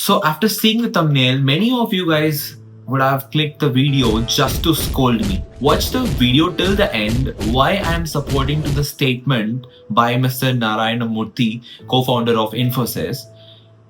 So after seeing the thumbnail, many of you guys would have clicked the video just to scold me. Watch the video till the end why I am supporting to the statement by Mr. Narayana Murthy, co-founder of Infosys,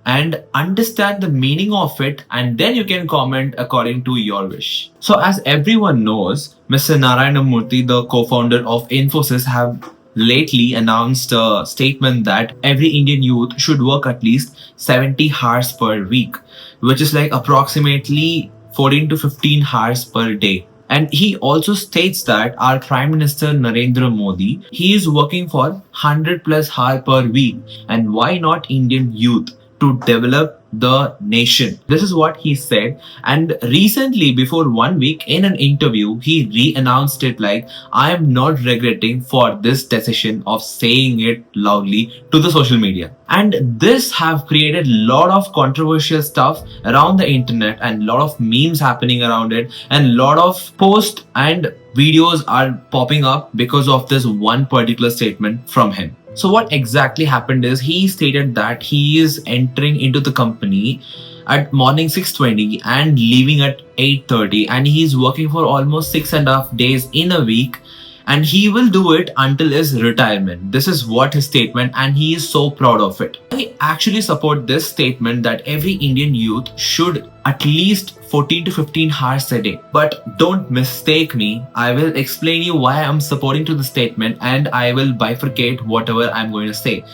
and understand the meaning of it, and then you can comment according to your wish. So as everyone knows, Mr. Narayana Murthy, the co-founder of Infosys, have lately announced a statement that every Indian youth should work at least 70 hours per week, which is like approximately 14 to 15 hours per day. And he also states that our Prime Minister Narendra Modi, he is working for 100 plus hour per week. And why not Indian youth to develop the nation? This is what he said. And recently, before 1 week, in an interview, he re-announced it like, I am not regretting for this decision of saying it loudly to the social media. And this have created a lot of controversial stuff around the internet and a lot of memes happening around it, and a lot of posts and videos are popping up because of this one particular statement from him. So what exactly happened is he stated that he is entering into the company at morning 6:20 and leaving at 8:30, and he is working for almost 6.5 days in a week, and he will do it until his retirement. This is what his statement, and he is so proud of it. I actually support this statement that every Indian youth should at least 14 to 15 hours a day. But don't mistake me. I will explain you why I'm supporting to the statement, and I will bifurcate whatever I'm going to say.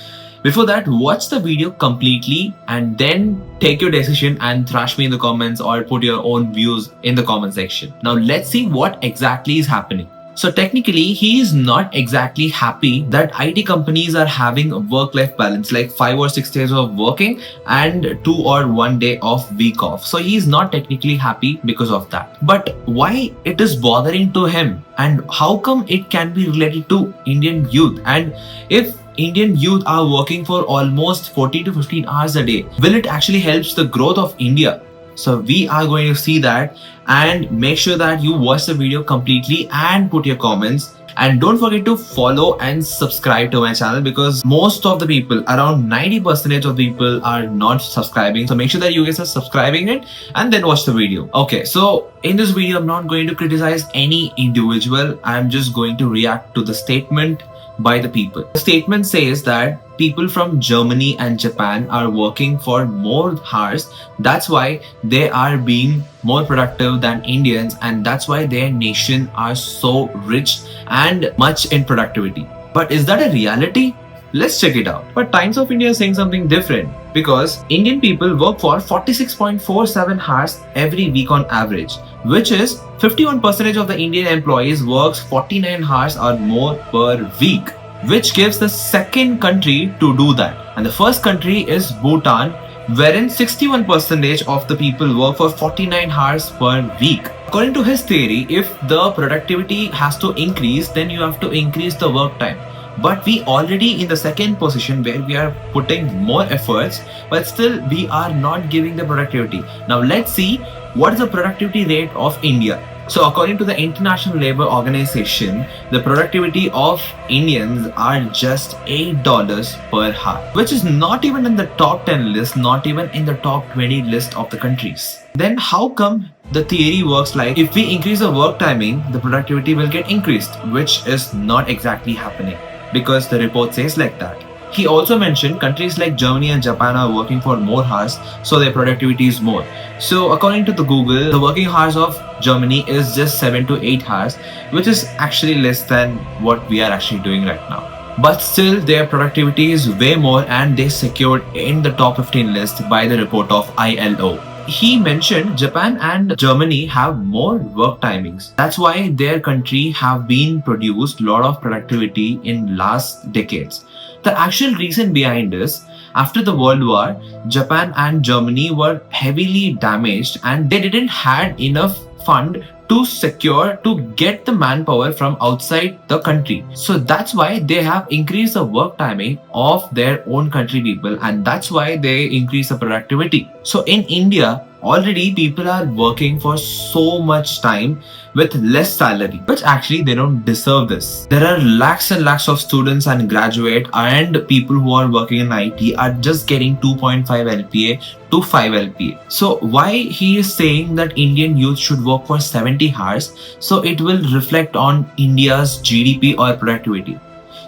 Before that, watch the video completely and then take your decision and thrash me in the comments or put your own views in the comment section. Now let's see what exactly is happening. So technically, he is not exactly happy that IT companies are having a work-life balance, like 5 or 6 days of working and 2 or 1 day of week off. So he is not technically happy because of that. But why it is bothering to him, and how come it can be related to Indian youth? And if Indian youth are working for almost 40 to 15 hours a day, will it actually help the growth of India? So we are going to see that, and make sure that you watch the video completely and put your comments. And don't forget to follow and subscribe to my channel, because most of the people, around 90% of people, are not subscribing. So make sure that you guys are subscribing it and then watch the video. Okay, so in this video, I'm not going to criticize any individual. I'm just going to react to the statement by the people. The statement says that people from Germany and Japan are working for more hours. That's why they are being more productive than Indians, and that's why their nation are so rich and much in productivity. But is that a reality? Let's check it out. But Times of India is saying something different, because Indian people work for 46.47 hours every week on average, which is 51% of the Indian employees works 49 hours or more per week, which gives the second country to do that. And the first country is Bhutan, wherein 61% of the people work for 49 hours per week. According to his theory, if the productivity has to increase, then you have to increase the work time. But we already in the second position where we are putting more efforts, but still we are not giving the productivity. Now let's see what is the productivity rate of India. So according to the International Labour Organization, the productivity of Indians are just $8 per hour, which is not even in the top 10 list, not even in the top 20 list of the countries. Then how come the theory works like, if we increase the work timing, the productivity will get increased, which is not exactly happening, because the report says like that. He also mentioned countries like Germany and Japan are working for more hours, so their productivity is more. So according to the Google, the working hours of Germany is just 7 to 8 hours, which is actually less than what we are actually doing right now. But still their productivity is way more, and they secured in the top 15 list by the report of ILO. He mentioned Japan and Germany have more work timings. That's why their country have been produced a lot of productivity in last decades. The actual reason behind this, after the World War, Japan and Germany were heavily damaged, and they didn't had enough fund to to get the manpower from outside the country. So that's why they have increased the work timing of their own country people, and that's why they increase the productivity. So in India, already people are working for so much time with less salary, which actually they don't deserve this. There are lakhs and lakhs of students and graduate and people who are working in IT are just getting 2.5 LPA to 5 LPA. So why he is saying that Indian youth should work for 70 hours? So it will reflect on India's GDP or productivity.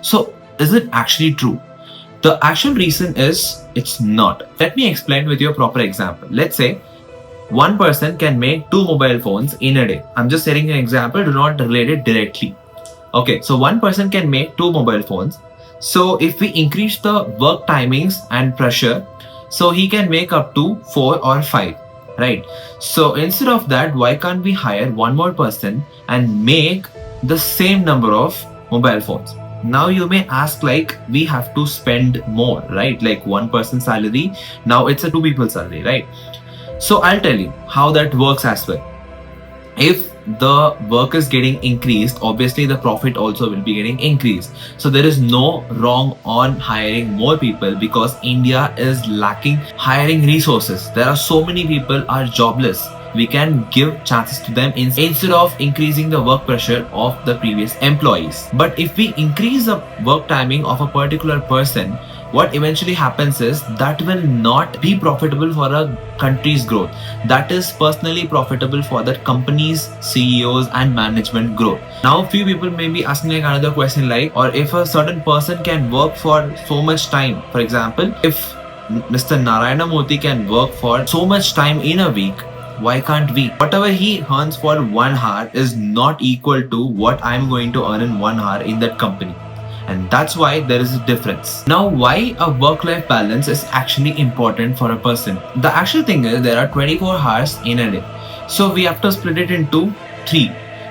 So is it actually true? The actual reason is it's not. Let me explain with you a proper example. Let's say one person can make two mobile phones in a day. I'm just setting an example, do not relate it directly. Okay, so one person can make two mobile phones. So if we increase the work timings and pressure, so he can make up to 4 or 5, right? So instead of that, why can't we hire one more person and make the same number of mobile phones? Now you may ask, like, we have to spend more, right? Like one person's salary, now it's a two people's salary, right? So I'll tell you how that works as well. If the work is getting increased, obviously the profit also will be getting increased. So there is no wrong on hiring more people because India is lacking hiring resources. There are so many people are jobless. We can give chances to them instead of increasing the work pressure of the previous employees. But if we increase the work timing of a particular person, what eventually happens is that will not be profitable for a country's growth. That is personally profitable for that company's CEOs and management growth. Now few people may be asking like another question like, or if a certain person can work for so much time, for example, if Mr. Narayana Murthy can work for so much time in a week, why can't we? Whatever he earns for 1 hour is not equal to what I'm going to earn in 1 hour in that company. And that's why there is a difference. Now, why a work-life balance is actually important for a person? The actual thing is there are 24 hours in a day. So we have to split it into 3.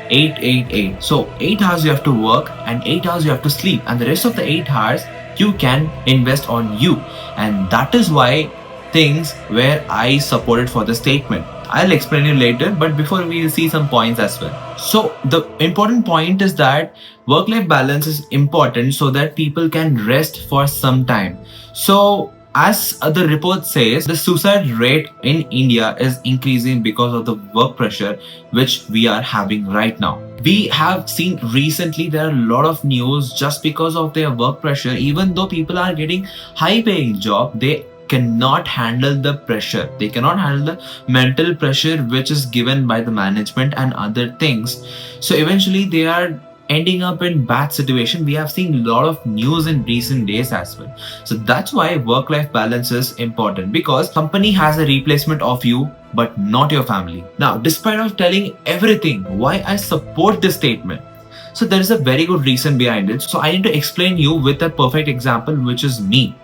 8, 8, 8. So 8 hours you have to work and 8 hours you have to sleep. And the rest of the 8 hours you can invest on you. And that is why things where I supported for the statement. I'll explain it later, but before we'll see some points as well. So the important point is that work-life balance is important so that people can rest for some time. So as the report says, the suicide rate in India is increasing because of the work pressure which we are having right now. We have seen recently there are a lot of news just because of their work pressure. Even though people are getting high paying job, they cannot handle the pressure. They cannot handle the mental pressure which is given by the management and other things. So eventually they are ending up in bad situation. We have seen a lot of news in recent days as well. So that's why work-life balance is important, because company has a replacement of you but not your family. Now, despite of telling everything why I support this statement, so there is a very good reason behind it. So I need to explain you with a perfect example, which is me.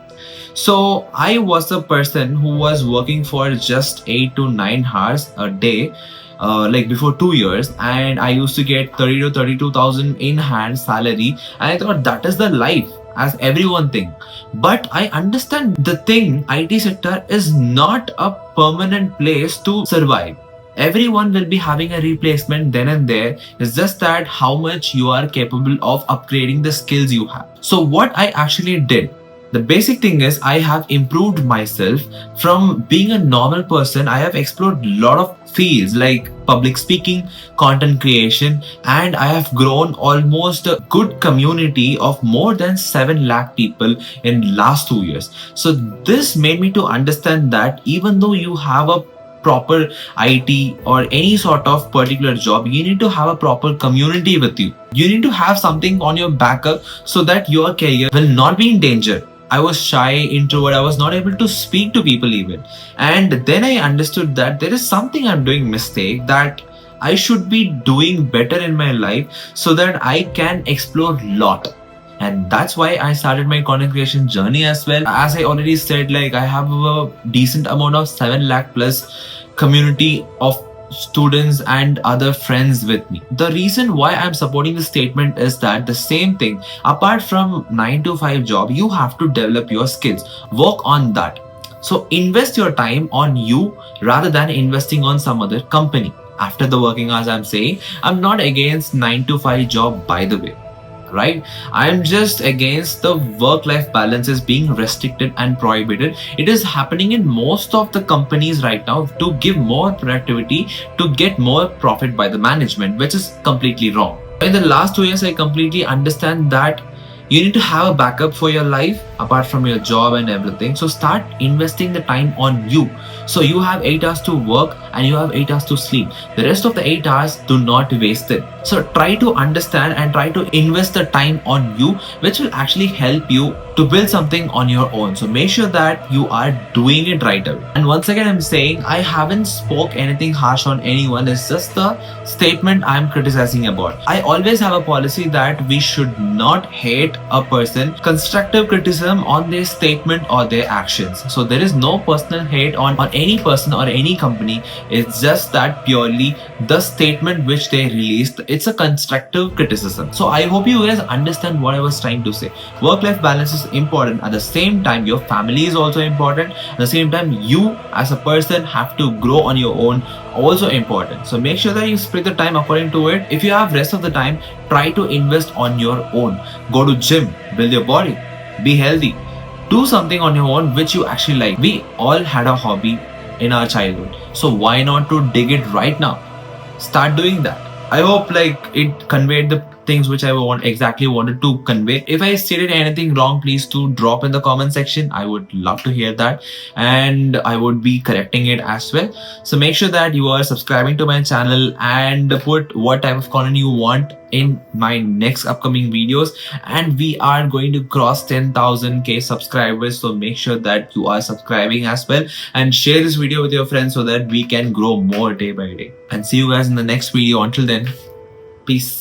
So I was a person who was working for just 8 to 9 hours a day, like before 2 years, and I used to get 30 to 32,000 in hand salary, and I thought that is the life as everyone think. But I understand the thing, IT sector is not a permanent place to survive. Everyone will be having a replacement then and there. It's just that how much you are capable of upgrading the skills you have. So what I actually did, the basic thing is I have improved myself from being a normal person. I have explored a lot of fields like public speaking, content creation, and I have grown almost a good community of more than 7 lakh people in last 2 years. So this made me to understand that even though you have a proper IT or any sort of particular job, you need to have a proper community with you. You need to have something on your backup so that your career will not be in danger. I was shy, introvert, I was not able to speak to people even. And then I understood that there is something I'm doing mistake, that I should be doing better in my life so that I can explore a lot. And that's why I started my content creation journey as well. As I already said, like I have a decent amount of 7 lakh plus community of students and other friends with me. The reason why I'm supporting this statement is that the same thing, apart from 9 to 5 job, you have to develop your skills, work on that. So invest your time on you rather than investing on some other company. after the working hours. I'm saying I'm not against 9 to 5 job, by the way, right? I'm just against the work life balance is being restricted and prohibited. It is happening in most of the companies right now to give more productivity, to get more profit by the management, which is completely wrong. In the last 2 years, I completely understand that you need to have a backup for your life apart from your job and everything. So start investing the time on you. So you have 8 hours to work and you have 8 hours to sleep. The rest of the 8 hours, do not waste it. So try to understand and try to invest the time on you, which will actually help you to build something on your own. So make sure that you are doing it right away. And once again, I'm saying I haven't spoke anything harsh on anyone. It's just the statement I'm criticizing about. I always have a policy that we should not hate a person. Constructive criticism on their statement or their actions. So there is no personal hate on any person or any company. It's just that purely the statement which they released, it's a constructive criticism. So I hope you guys understand what I was trying to say. Work-life balance is important. At the same time, your family is also important. At the same time, you as a person have to grow on your own, also important. So make sure that you split the time according to it. If you have rest of the time, try to invest on your own. Go to gym, build your body, be healthy, do something on your own which you actually like. We all had a hobby in our childhood, so why not to dig it right now? Start doing that. I hope it conveyed the things which I exactly wanted to convey. If I stated anything wrong, please do drop in the comment section. I would love to hear that, and I would be correcting it as well. So make sure that you are subscribing to my channel and put what type of content you want in my next upcoming videos. And we are going to cross 10,000k subscribers, so make sure that you are subscribing as well, and share this video with your friends so that we can grow more day by day. And see you guys in the next video. Until then, peace.